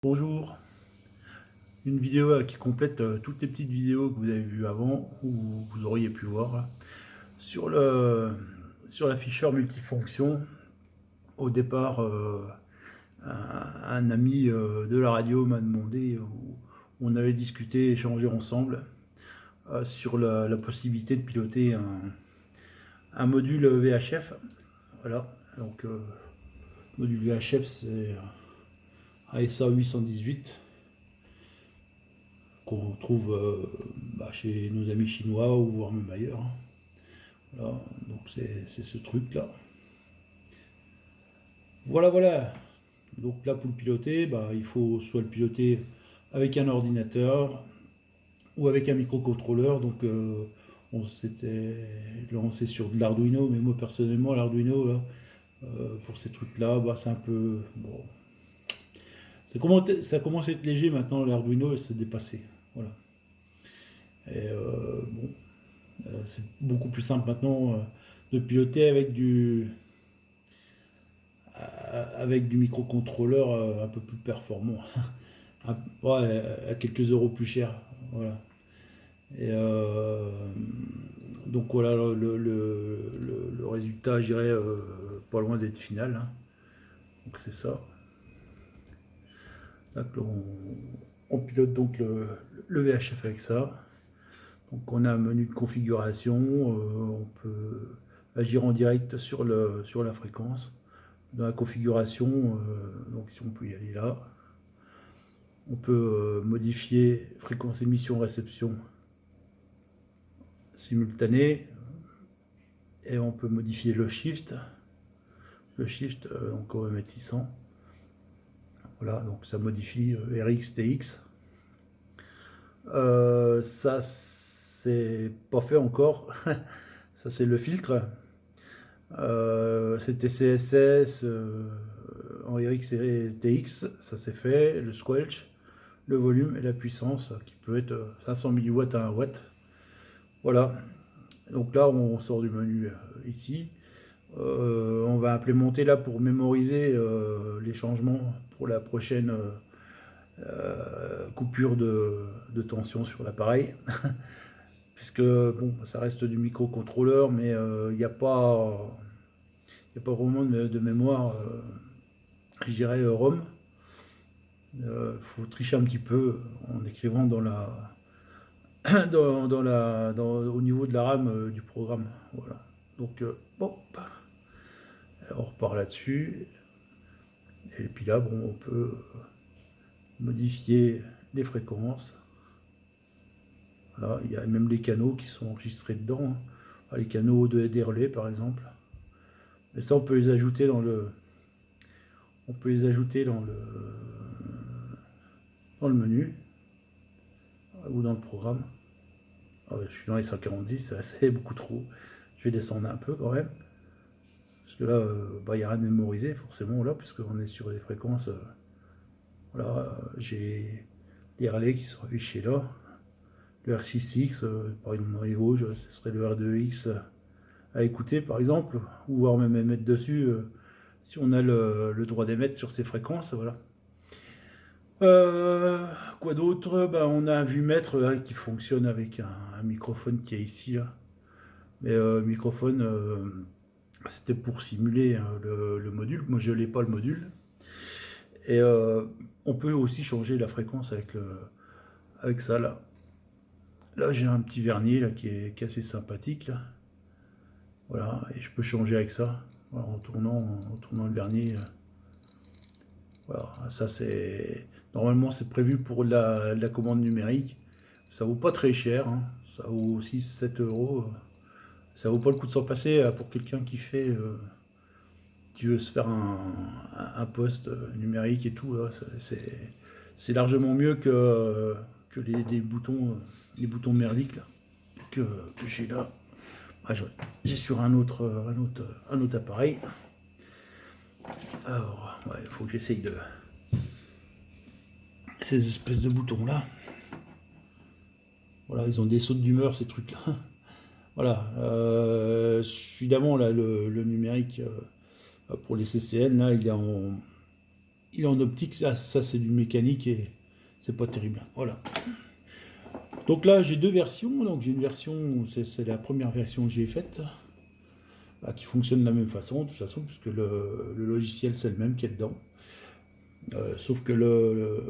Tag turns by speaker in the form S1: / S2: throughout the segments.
S1: Bonjour, une vidéo qui complète toutes les petites vidéos que vous avez vues avant ou vous auriez pu voir là, sur sur l'afficheur multifonction. Au départ, un ami de la radio m'a demandé, on avait discuté, échangé ensemble sur la possibilité de piloter un module VHF. Voilà, donc module VHF c'est ASA 818 qu'on trouve chez nos amis chinois ou voire même ailleurs, hein. Voilà, donc c'est ce truc là. Voilà. Donc là pour le piloter, il faut soit le piloter avec un ordinateur ou avec un microcontrôleur. Donc on s'était lancé sur de l'Arduino, mais moi personnellement l'Arduino là, pour ces trucs là, c'est un peu bon. Ça commence à être léger maintenant, l'Arduino s'est dépassé. Voilà. Et bon, c'est beaucoup plus simple maintenant de piloter avec du microcontrôleur un peu plus performant. Ouais, à quelques euros plus cher. Voilà. Et donc voilà, le résultat, je dirais, pas loin d'être final, hein. Donc c'est ça. Donc, on pilote donc le VHF avec ça. Donc on a un menu de configuration, on peut agir en direct sur la fréquence. Dans la configuration, donc si on peut y aller là, on peut modifier fréquence émission réception simultanée, et on peut modifier le shift. Donc on va mettre 600. Voilà, donc ça modifie RX, TX. Ça c'est pas fait encore. Ça c'est le filtre. C'était CSS en RX et TX, ça c'est fait. Le squelch, le volume et la puissance qui peut être 500 mW à 1 watt. Voilà. Donc là on sort du menu ici. On va implémenter là pour mémoriser les changements pour la prochaine coupure de tension sur l'appareil. Puisque bon, ça reste du microcontrôleur, mais il n'y a pas vraiment de mémoire, je dirais ROM. Faut tricher un petit peu en écrivant dans au niveau de la RAM du programme. Voilà. Donc bon, on repart là-dessus. Et puis là, bon, on peut modifier les fréquences. Voilà, il y a même les canaux qui sont enregistrés dedans, hein. Les canaux des relais par exemple. Mais ça, on peut les ajouter dans le menu ou dans le programme. Je suis dans les 146, c'est beaucoup trop. Je vais descendre un peu quand même. Parce que là, il n'y a rien de mémorisé forcément là, puisqu'on est sur les fréquences. Voilà, j'ai les relais qui sont affichés là. Le R6X, par exemple dans les Vosges, ce serait le R2X à écouter par exemple, ou voire même émettre dessus si on a le droit d'émettre sur ces fréquences. Voilà. Quoi d'autre? On a un vumètre là, qui fonctionne avec un microphone qui est ici là. Mais microphone, c'était pour simuler le module. Moi je n'ai pas le module. Et on peut aussi changer la fréquence avec ça là. Là j'ai un petit vernis là, qui est assez sympathique là. Voilà, et je peux changer avec ça. Voilà, en tournant le vernis. Voilà, ça c'est. Normalement c'est prévu pour la commande numérique. Ça vaut pas très cher, hein. Ça vaut aussi 7 euros. Ça vaut pas le coup de s'en passer pour quelqu'un qui veut se faire un poste numérique et tout. C'est largement mieux que les boutons merdiques là, que j'ai là. J'ai sur un autre appareil. Alors, ouais, il faut que j'essaye de ces espèces de boutons là. Voilà, ils ont des sautes d'humeur ces trucs là. Voilà, évidemment là le numérique pour les CCN là, il est il est en optique, ça c'est du mécanique et c'est pas terrible. Voilà. Donc là j'ai deux versions, donc j'ai une version, c'est la première version que j'ai faite, qui fonctionne de la même façon, de toute façon, puisque le logiciel c'est le même qui est dedans. Sauf que le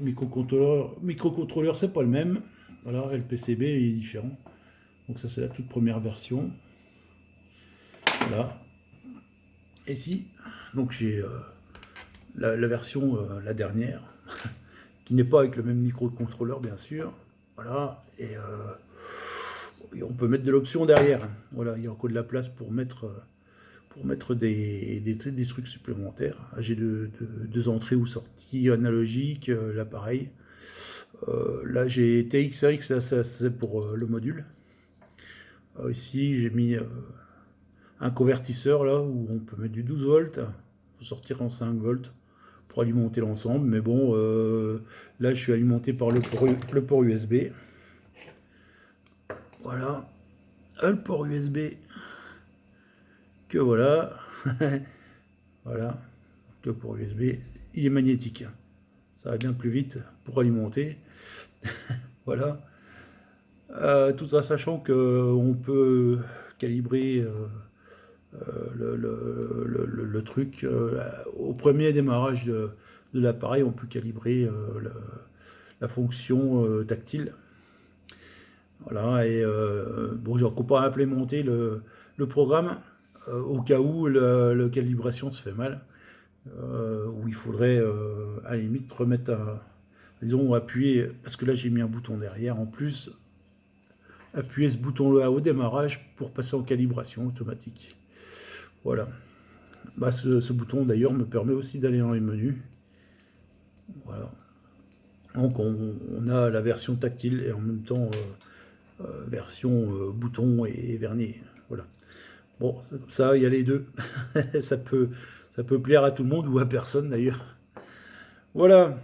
S1: microcontrôleur c'est pas le même. Voilà, le PCB est différent. Donc ça c'est la toute première version. Voilà. Et si, donc j'ai la version, la dernière, qui n'est pas avec le même microcontrôleur bien sûr. Voilà, et on peut mettre de l'option derrière. Voilà, il y a encore de la place pour mettre des trucs supplémentaires. J'ai deux entrées ou sorties analogiques, là pareil. Là j'ai TXRX, ça c'est pour le module. Ici j'ai mis un convertisseur là où on peut mettre du 12 volts, pour sortir en 5 volts pour alimenter l'ensemble. Mais bon, là je suis alimenté par le port USB. Voilà, le port USB que voilà. Voilà, le port USB, il est magnétique. Ça va bien plus vite pour alimenter. Voilà. Tout ça sachant qu'on peut calibrer le truc. Au premier démarrage de l'appareil, on peut calibrer la fonction tactile. Voilà, et bon, je ne pas implémenter le programme au cas où la calibration se fait mal, où il faudrait à la limite remettre disons, appuyer, parce que là j'ai mis un bouton derrière en plus, appuyer ce bouton-là au démarrage pour passer en calibration automatique. Voilà. Bah, ce bouton d'ailleurs me permet aussi d'aller dans les menus. Voilà. Donc on a la version tactile et en même temps version bouton et vernier. Voilà. Bon, ça, il y a les deux. ça peut plaire à tout le monde ou à personne d'ailleurs. Voilà.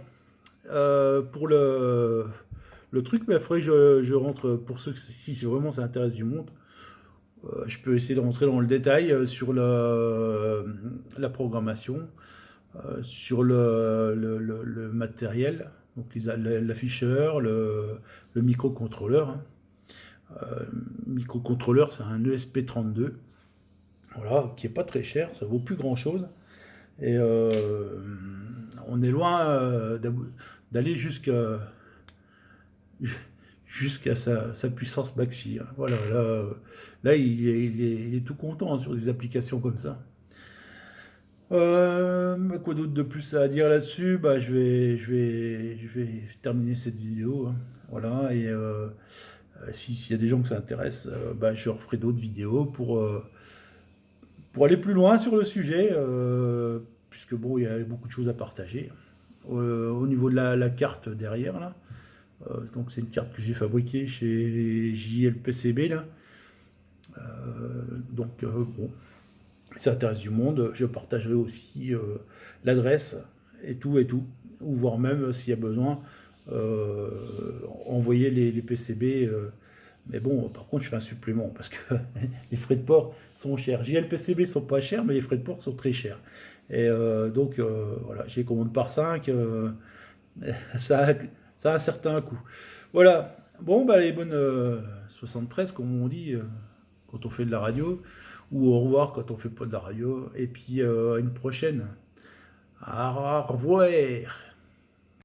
S1: Pour le truc, il faudrait que je rentre, pour ceux si vraiment ça intéresse du monde, je peux essayer de rentrer dans le détail sur la programmation, sur le matériel, donc l'afficheur, le microcontrôleur. Hein. Microcontrôleur, c'est un ESP32, voilà, qui est pas très cher, ça vaut plus grand chose. Et on est loin d'aller jusqu'à sa puissance maxi. Hein. Voilà, là il est tout content hein, sur des applications comme ça. Quoi d'autre de plus à dire là-dessus? Bah, je vais terminer cette vidéo. Hein. Voilà, et s'il y a des gens que ça intéresse, bah, je referai d'autres vidéos pour aller plus loin sur le sujet, puisque bon, il y a beaucoup de choses à partager. Au niveau de la carte derrière, là, donc c'est une carte que j'ai fabriquée chez JLPCB, là. Donc bon, si ça intéresse du monde, je partagerai aussi l'adresse et tout, ou voire même s'il y a besoin, envoyer les PCB. Mais bon, par contre, je fais un supplément parce que les frais de port sont chers. JLPCB sont pas chers, mais les frais de port sont très chers. Et donc, voilà, j'ai commande par 5, ça a un certain coût. Voilà. Bon, bah, les bonnes 73, comme on dit, quand on fait de la radio, ou au revoir quand on fait pas de la radio. Et puis, à une prochaine. Au revoir.